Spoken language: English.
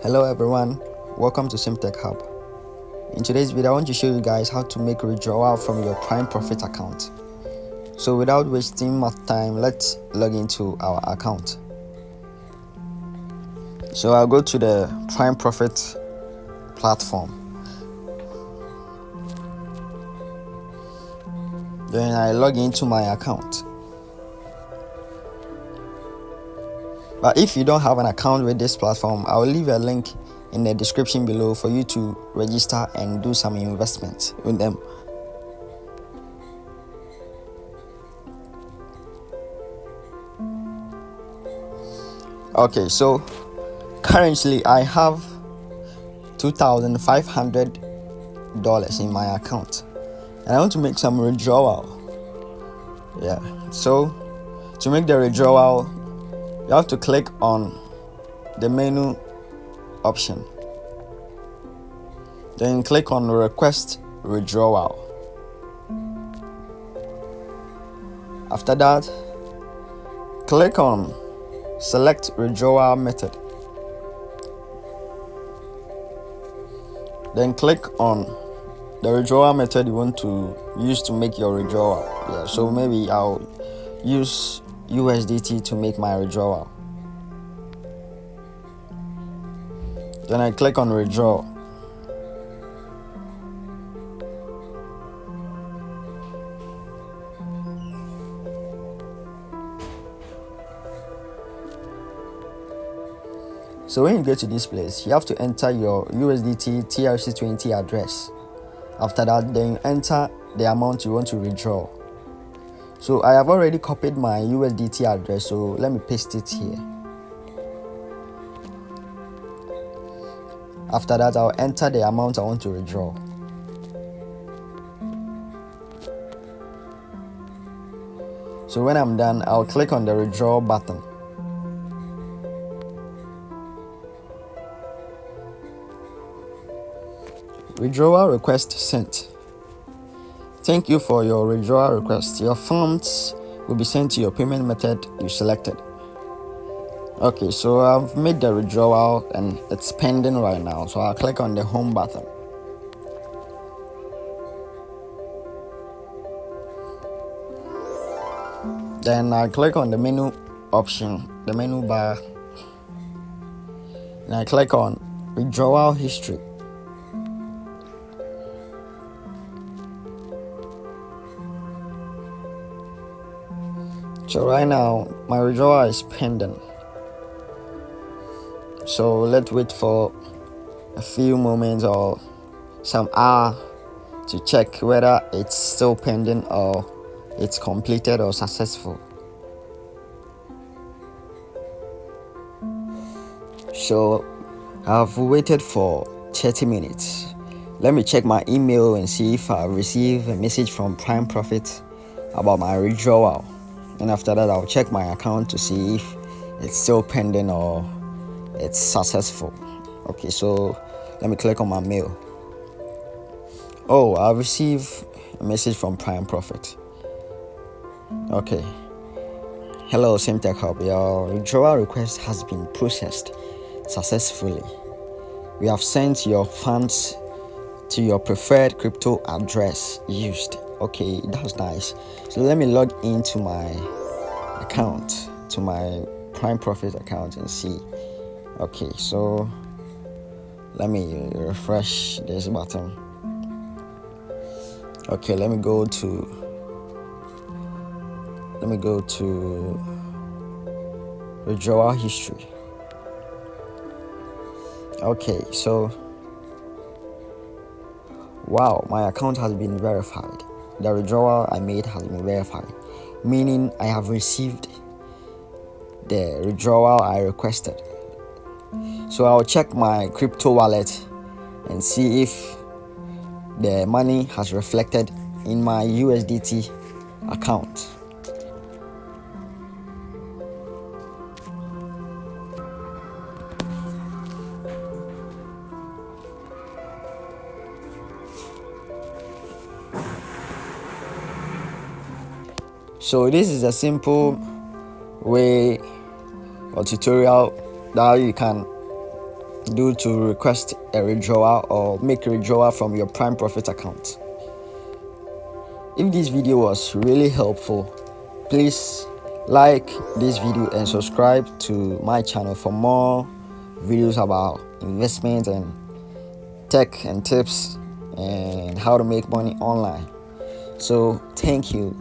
Hello everyone, welcome to SimTech Hub. In today's video I want to show you guys how to make withdrawal from your PrimeProfit account. So without wasting much time, let's log into our account. So I'll go to the PrimeProfit platform. Then I log into my account. But if you don't have an account with this platform, I will leave a link in the description below for you to register and do some investments with them. Okay, so currently I have $2,500 in my account and I want to make some withdrawal. So to make the withdrawal, you have to click on the menu option, then click on request withdrawal. After that, click on select withdrawal method, then click on the withdrawal method you want to use to make your withdrawal. So maybe I'll use USDT to make my withdrawal. Then I click on withdraw. So when you get to this place, you have to enter your USDT TRC20 address. After that, then you enter the amount you want to withdraw. So I have already copied my USDT address, so let me paste it here. After that, I'll enter the amount I want to withdraw. So when I'm done, I'll click on the withdraw button. Withdrawal request sent. Thank you for your withdrawal request. Your funds will be sent to your payment method you selected. Okay, so I've made the withdrawal and it's pending right now. So I'll click on the home button. Then I click on the menu option, the menu bar, and I click on withdrawal history. So right now my withdrawal is pending. So let's wait for a few moments or some hour to check whether it's still pending or it's completed or successful. So I've waited for 30 minutes. Let me check my email and see if I received a message from PrimeProfit about my withdrawal. And after that, I'll check my account to see if it's still pending or it's successful. Okay, so let me click on my mail. Oh, I received a message from PrimeProfit. Okay. Hello, SimTech Hub. Your withdrawal request has been processed successfully. We have sent your funds to your preferred crypto address used. Okay, that's nice. So let me log into my account, to my PrimeProfit account and see. Okay, so let me refresh this button. Okay, let me go to withdrawal history. Okay, so wow, my account has been verified. The withdrawal I made has been verified, meaning I have received the withdrawal I requested. So I'll check my crypto wallet and see if the money has reflected in my USDT account. So this is a simple way or tutorial that you can do to request a withdrawal or make a withdrawal from your PrimeProfit account. If this video was really helpful, please like this video and subscribe to my channel for more videos about investment and tech and tips and how to make money online. So thank you.